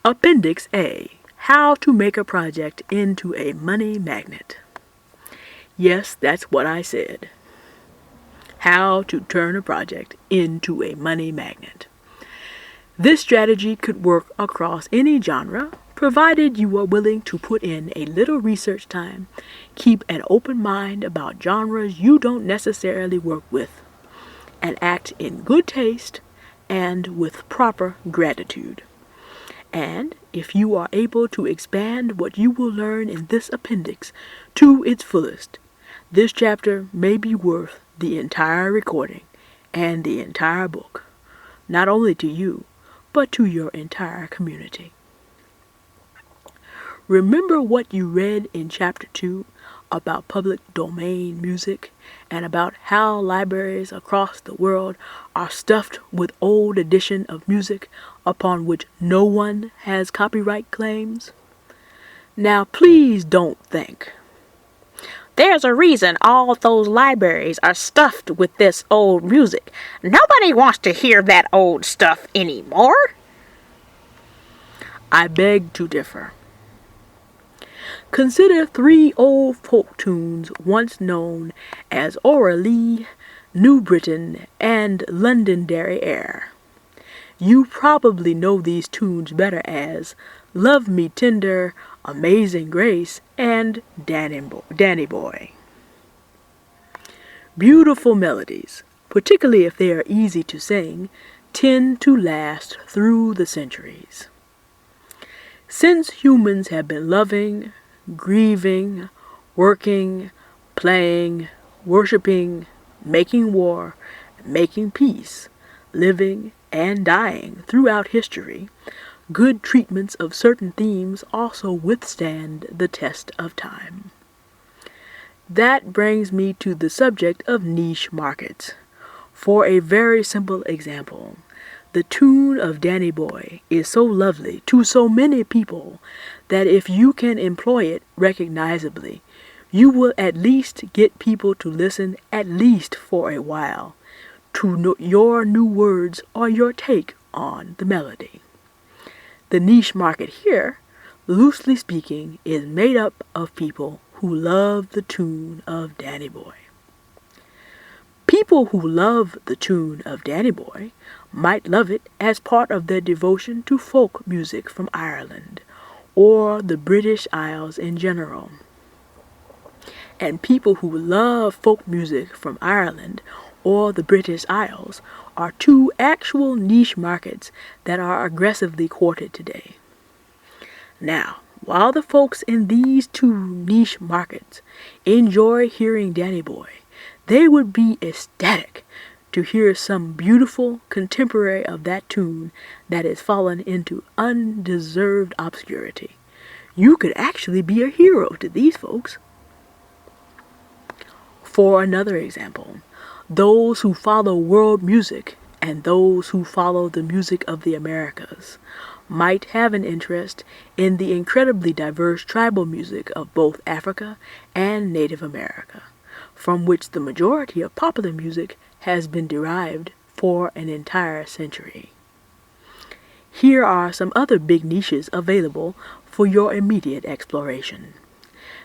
Appendix A. How to make a project into a money magnet. Yes, that's what I said. How to turn a project into a money magnet. This strategy could work across any genre, provided you are willing to put in a little research time, keep an open mind about genres you don't necessarily work with, and act in good taste and with proper gratitude. And if you are able to expand what you will learn in this appendix to its fullest, this chapter may be worth the entire recording and the entire book, not only to you, but to your entire community. Remember what you read in Chapter 2 about public domain music and about how libraries across the world are stuffed with old edition of music upon which no one has copyright claims? Now please don't think, "There's a reason all those libraries are stuffed with this old music. Nobody wants to hear that old stuff anymore." I beg to differ. Consider 3 old folk tunes once known as Oralee, New Britain, and Londonderry Air. You probably know these tunes better as Love Me Tender, Amazing Grace, and Danny Boy. Beautiful melodies, particularly if they are easy to sing, tend to last through the centuries. Since humans have been loving, grieving, working, playing, worshiping, making war, making peace, living, and dying throughout history, good treatments of certain themes also withstand the test of time. That brings me to the subject of niche markets. For a very simple example, the tune of Danny Boy is so lovely to so many people that if you can employ it recognizably, you will at least get people to listen at least for a while to your new words or your take on the melody. The niche market here, loosely speaking, is made up of people who love the tune of Danny Boy. People who love the tune of Danny Boy might love it as part of their devotion to folk music from Ireland or the British Isles in general. And people who love folk music from Ireland or the British Isles are 2 actual niche markets that are aggressively courted today. Now, while the folks in these 2 niche markets enjoy hearing Danny Boy, they would be ecstatic to hear some beautiful contemporary of that tune that has fallen into undeserved obscurity. You could actually be a hero to these folks. For another example, those who follow world music and those who follow the music of the Americas might have an interest in the incredibly diverse tribal music of both Africa and Native America, from which the majority of popular music has been derived for an entire century. Here are some other big niches available for your immediate exploration.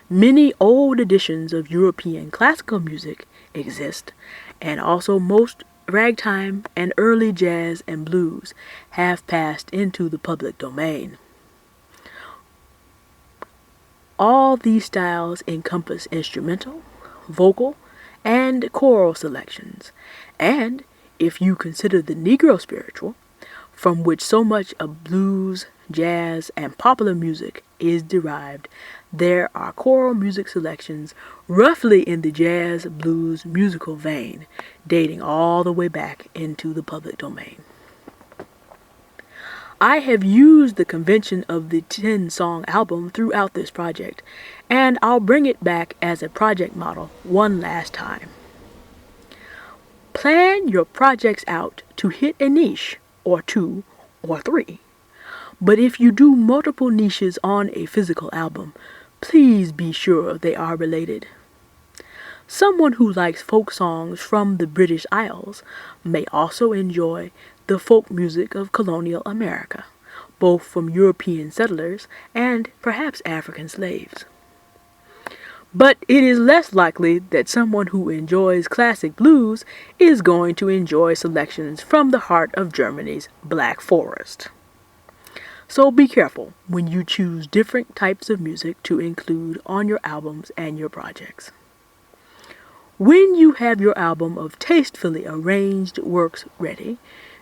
Many old editions of European classical music exist, and also most ragtime and early jazz and blues have passed into the public domain. All these styles encompass instrumental, vocal, and choral selections, and if you consider the Negro spiritual, from which so much of blues, jazz, and popular music is derived, there are choral music selections roughly in the jazz blues musical vein, dating all the way back into the public domain. I have used the convention of the 10-song album throughout this project, and I'll bring it back as a project model one last time. Plan your projects out to hit a niche, or 2, or 3. But if you do multiple niches on a physical album, please be sure they are related. Someone who likes folk songs from the British Isles may also enjoy the folk music of colonial America, both from European settlers and perhaps African slaves. But it is less likely that someone who enjoys classic blues is going to enjoy selections from the heart of Germany's Black Forest. So be careful when you choose different types of music to include on your albums and your projects. When you have your album of tastefully arranged works ready,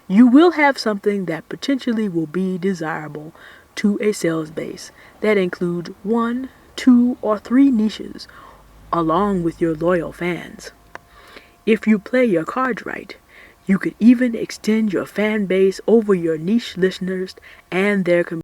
you will have something that potentially will be desirable to a sales base that includes 1, 2, or 3 niches, along with your loyal fans. If you play your cards right, you could even extend your fan base over your niche listeners and their community.